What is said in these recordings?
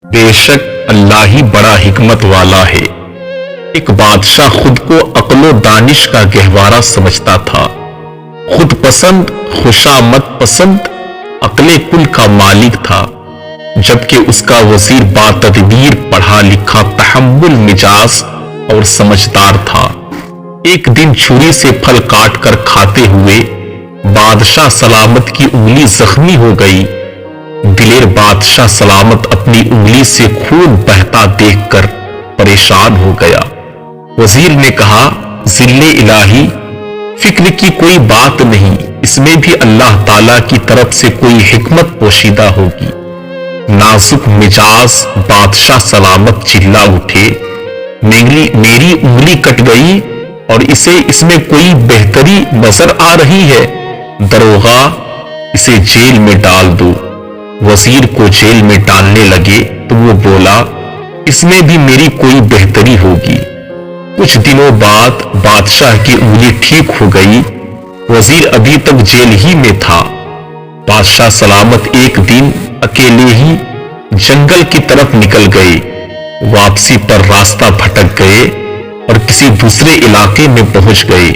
بے شک اللہ ہی بڑا حکمت والا ہے۔ ایک بادشاہ خود کو عقل و دانش کا گہوارہ سمجھتا تھا، خود پسند، خوشامد پسند، عقل کل کا مالک تھا، جبکہ اس کا وزیر باتدبیر، پڑھا لکھا، تحمل مزاج اور سمجھدار تھا۔ ایک دن چھری سے پھل کاٹ کر کھاتے ہوئے بادشاہ سلامت کی انگلی زخمی ہو گئی۔ دلیر بادشاہ سلامت اپنی انگلی سے خون بہتا دیکھ کر پریشان ہو گیا۔ وزیر نے کہا، ذل الہی، فکر کی کوئی بات نہیں، اس میں بھی اللہ تعالیٰ کی طرف سے کوئی حکمت پوشیدہ ہوگی۔ نازک مزاج بادشاہ سلامت چلا اٹھے، میری انگلی کٹ گئی اور اس میں کوئی بہتری نظر آ رہی ہے، دروغا اسے جیل میں ڈال دو۔ وزیر کو جیل میں ڈالنے لگے تو وہ بولا، اس میں بھی میری کوئی بہتری ہوگی۔ کچھ دنوں بعد بادشاہ کی انگلی ٹھیک ہو گئی، وزیر ابھی تک جیل ہی میں تھا۔ بادشاہ سلامت ایک دن اکیلے ہی جنگل کی طرف نکل گئے، واپسی پر راستہ بھٹک گئے اور کسی دوسرے علاقے میں پہنچ گئے۔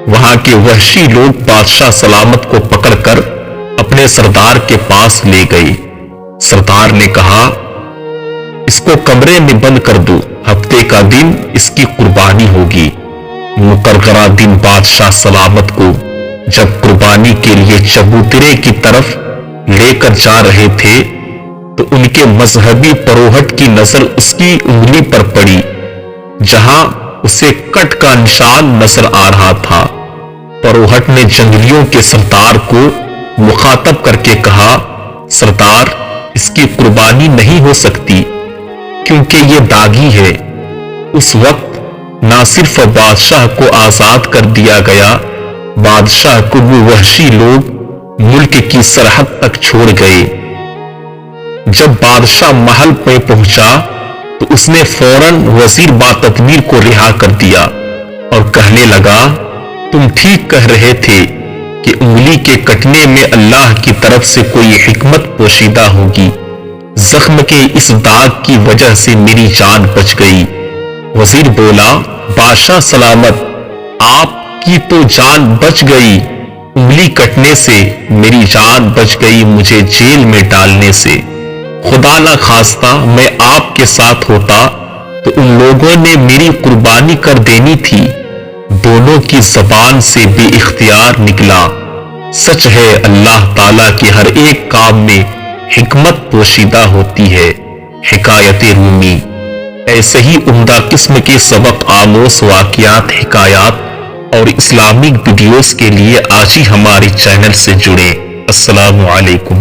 وہاں کے وحشی لوگ بادشاہ سلامت کو پکڑ کر اپنے سردار کے پاس لے گئے۔ سردار نے کہا، اس کو کمرے میں بند کر دو، ہفتے کا دن اس کی قربانی ہوگی۔ مقررہ دن بادشاہ سلامت کو جب قربانی کے لیے چبوترے کی طرف لے کر جا رہے تھے تو ان کے مذہبی پروہٹ کی نظر اس کی انگلی پر پڑی، جہاں اسے کٹ کا نشان نظر آ رہا تھا۔ پروہٹ نے جنگلیوں کے سردار کو مخاطب کر کے کہا، سردار، اس کی قربانی نہیں ہو سکتی کیونکہ یہ داغی ہے۔ اس وقت نہ صرف بادشاہ کو آزاد کر دیا گیا، بادشاہ کو وہ وحشی لوگ ملک کی سرحد تک چھوڑ گئے۔ جب بادشاہ محل میں پہنچا تو اس نے فوراً وزیر باتدبیر کو رہا کر دیا اور کہنے لگا، تم ٹھیک کہہ رہے تھے کہ انگلی کے کٹنے میں اللہ کی طرف سے کوئی حکمت پوشیدہ ہوگی۔ زخم کے اس داغ کی وجہ سے میری جان بچ گئی۔ وزیر بولا، بادشاہ سلامت، آپ کی تو جان بچ گئی، انگلی کٹنے سے میری جان بچ گئی مجھے جیل میں ڈالنے سے۔ خدا نہ خواستہ میں آپ کے ساتھ ہوتا تو ان لوگوں نے میری قربانی کر دینی تھی۔ دونوں کی زبان سے بے اختیار نکلا، سچ ہے اللہ تعالیٰ کے ہر ایک کام میں حکمت پوشیدہ ہوتی ہے۔ حکایت رومی۔ ایسے ہی عمدہ قسم کے سبق آموز واقعات، حکایات اور اسلامک ویڈیوز کے لیے آج ہی ہمارے چینل سے جڑیں۔ السلام علیکم۔